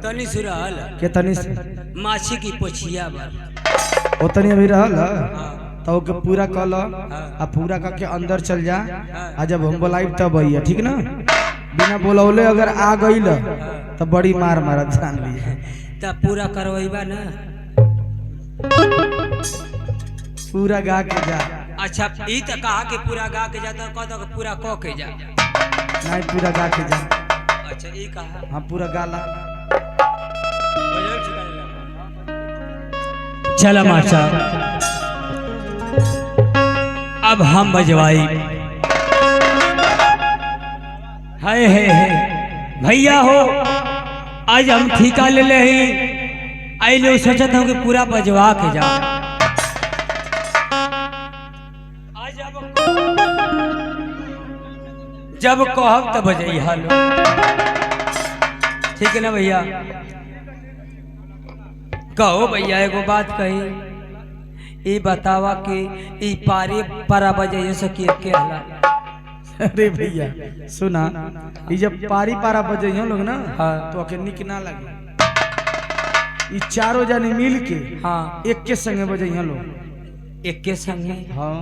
तनी से रहल के तनी से माछी की पोछिया बार ओतनी अभी रहल हाँ तो के पूरा कल आ पूरा करके अंदर चल जा आ जब हम बोलाई तब आइए ठीक ना बिना बोलौले अगर आ गईल तो बड़ी मार मारत जान ली तब पूरा करवाइबा ना पूरा गा के जा। अच्छा ई तो कहा कि पूरा गा के जा तो कह दो पूरा क के जा नहीं पूरा गा के जा। अच्छा ई कहा हाँ पूरा गाला चला माचा अब हम बजवाई हाय है भैया हो आज हम ठीका ले ले ही आई लोग सोचत हो कि पूरा बजवा के जा आज जब कहब तब बजई हालो ठीक है ना भैया कहो भैया एगो बात कही ई बतावा कि ई पारी पारा बजे सकी के हला अरे भैया सुना ये जब पारी पारा बजे लोग ना हाँ। तो अके निक ना लगे ये चारों जाने मिल के हाँ एक के संगे बजे लोग एक के संगे हाँ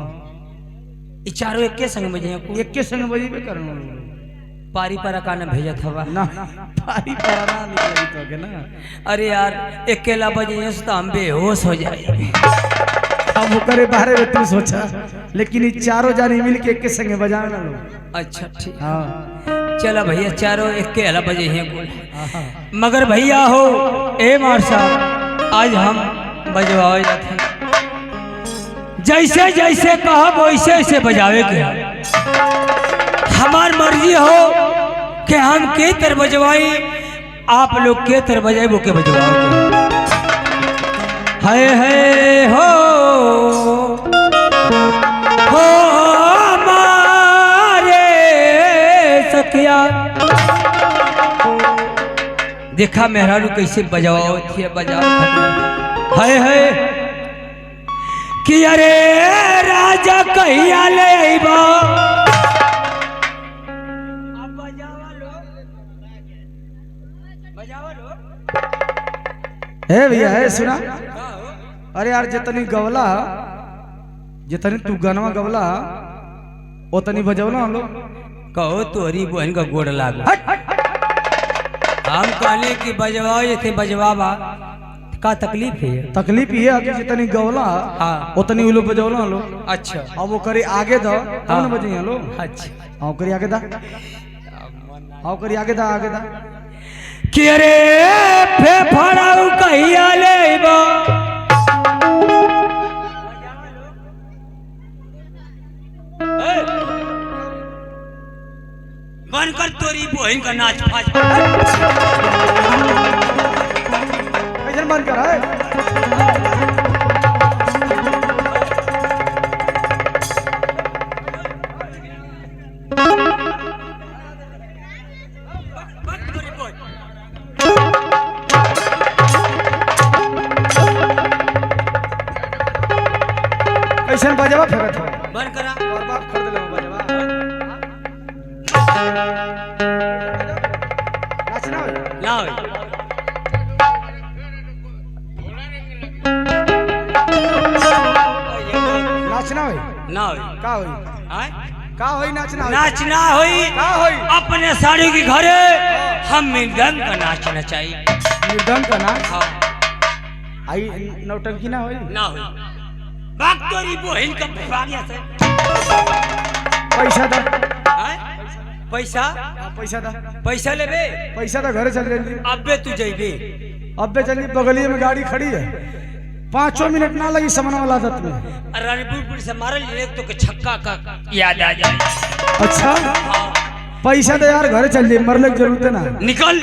ई चारों एक के संगे बजे एक के संगे बजे करना पारी पारा का न भेजत हवा ना पारी पारा ना निकली तो के ना अरे यार अकेला बजे तो हम बेहोश हो जाए अब करे बारे में तू सोचा लेकिन ये चारों जाने मिल के एक के संगे बजाना लोग। अच्छा ठीक हाँ चला भैया चारों एक के अला बजे हैं बोल मगर भैया हो ए मार साहब आज हम बजवाए जाते जैसे जैसे कहा वैसे वैसे बजावे के हमार मर्जी हो कि हम के तर बजवाई आप लोग के तर बजाए वो के बजवाओगे है हो हमारे सखिया देखा मेहरारू कैसे बजाओ थी बजाओ है कि अरे राजा कहिया ले आइबा है भैया है सुना अरे यार जितनी गवला जितनी तू गनवा गवला उतनी बजवला हम लोग कहो तोरी बहन का गोड़ लागो हम कहले कि बजवाओ ये थे बजवाबा का तकलीफ है तकलीफ ये है कि जितनी गवला हाँ उतनी वो लोग बजवला हम लोग। अच्छा अब वो करे आगे दो कौन बजे हम लोग। अच्छा हाँ करी आगे दा हाँ करी आगे दा कि अरे फेफड़ाऊ कहिया लेबा बन कर तोरी बहन का नाच फाच कैसे बंद कर है कैसे बजवा फेंकत हो बन करा और बाप खरीद ले बजवा नाचना हो ना होई नाचना हो ना होई का होई आय का होई नाचना होई नाचना होई का होई अपने साड़ी के घरे हम मृदंग का नाचना चाहिए मृदंग का नाच हाँ आई नौटंकी ना होई ना होई बाग तोरी बहन का भाग्य से पैसा दा आय पैसा पैसा दा पैसा लेबे पैसा दा घरे चल जाएंगे अबे तू जइबे अबे चलिए बगलिए में गाड़ी खड़ी है 5 मिनट ना लगी समन वाला दत में रणबीरपुर से मारल एक तो के छक्का का याद आ जाए अच्छा हाँ पैसा दे यार घरे चल जाए मरले की जरूरत है ना निकल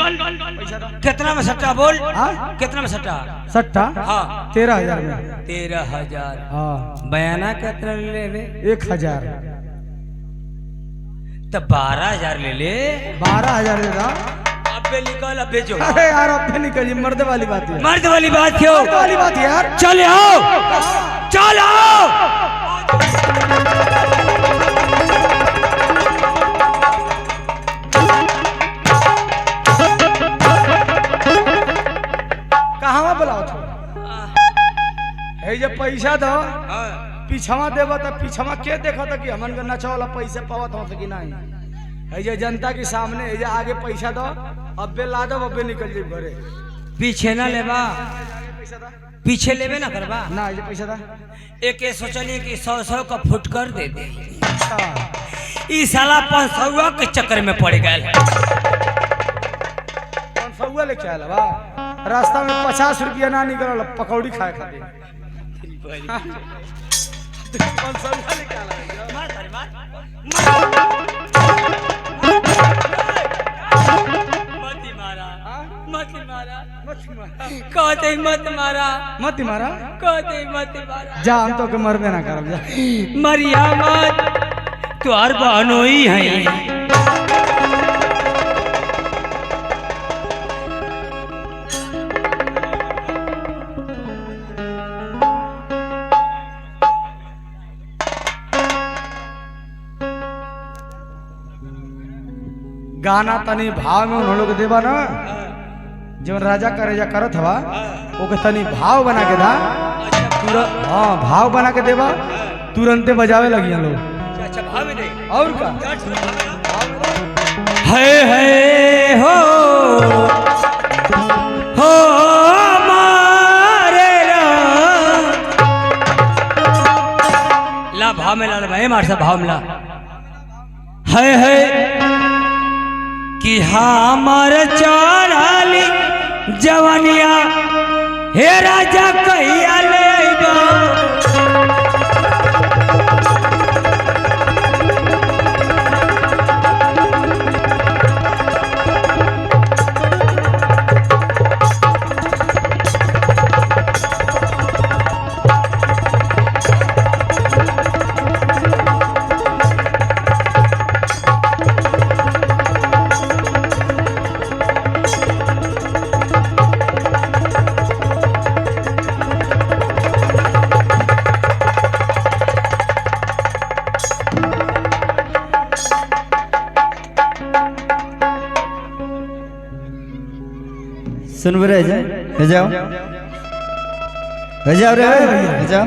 कितना में सट्टा बोल हाँ कितना में सट्टा सट्टा हाँ 13,000 में 13,000 हाँ बयाना कितना लेबे 1,000 तो 12,000 ले ले 12,000 दे दा अबे निकल अबे जो अरे यार अब पे निकलिए मर्द वाली बात है मर्द वाली बात क्यों मर्द वाली बात है यार चल आओ चल आओ बोलाओ तो है जे पैसा दो पीछवा देबा तो पीछवा के देखा था कि हमन के नचा वाला पैसे पावत हो कि नहीं है जे जनता के सामने है जे आगे पैसा दो अबे ला दो अबे निकल जाए घरे पीछे ना लेबा पीछे लेबे ना करबा ना ये पैसा दा एक सोचलिए कि 100 का फुटकर दे दे ई साला 500 के चक्कर में पड़ गए 500 लेके आयल बा रास्ता में 50 रुपया ना निकलल पकौड़ी खाए खातिर 500 लेके आयल कहते मत मारा मत मारा कहते मत मारा जा हम तो के मरबे ना करब जा मरिया मत तुहार बहनोई है गाना तनी भाव में उन लोग देबा ना जो राजा करेजा करत हवा ओके तनी भाव बना के दा तुरंत हाँ भाव बना के देबा तुरंते बजावे लगी लोग अच्छा भाव दे और का है हो मारे ला भाव में ला भाई मार सा भाव में ला है कि हमार चढ़ाली जवानिया हे राजा कहिया ले अइबा सुन रे जाओ रे जाओ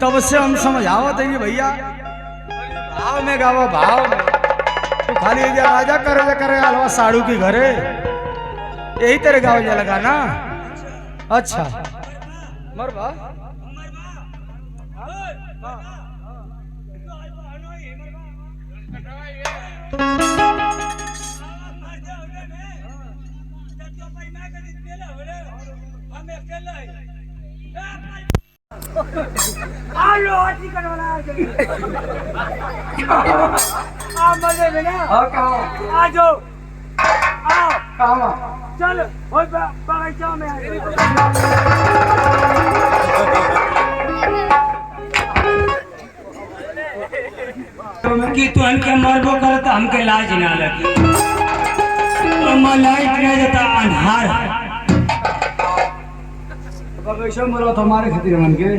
तब से हम समझ आवत है भैया भाव में गावा भाव में तो खाली ये राजा करे अलवा साड़ू की घरे यही तेरे गाँव जा लगा ना अच्छा मरबा मजे में ना आ जाओ आओ चल बगीचा में कि तू हमके मरबो कर तो हमके लाज ना लगी तो मलाई रह जाता अन्हार बगीचा बोला तो हमारे खातिर मन के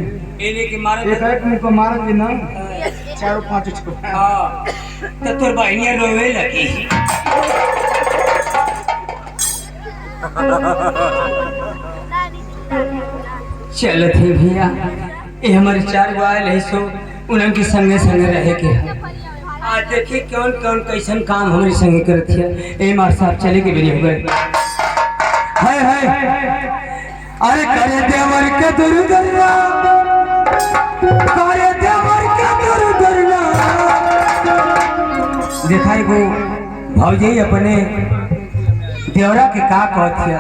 एने के मारे एक मुंह मारा जी ना 4-5 छो हां तो तोर बहनिया रोवे लगी चलो थे भैया ये हमारे 4 गो आयल है सो उनके संगे संगे रहे के आज देखिए कौन कौन कैसन काम हमारे संगे करत है ए मार साहब चले के बेरी हो गए हाय अरे करे देवर के दुर्दर्रा करे देवर के दुर्दर्रा दिखाई गो भौजी अपने देवरा के का कहथिया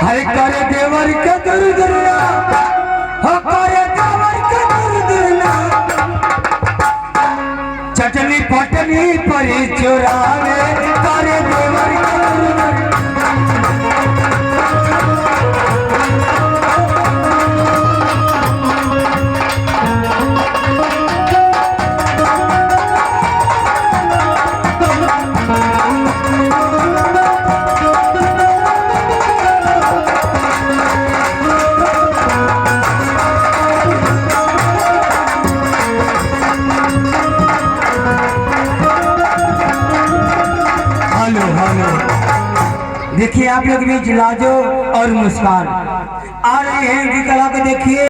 हरे करे देवर के दुर्दर्रा हो करे देवर के दुर्दर्रा चटनी पटनी पर चुरावे करे देवर के दुर्दर्रा हेलो आप लोग भी जिलाजो और मुस्कान आ रहे हैं इनकी कला को देखिए।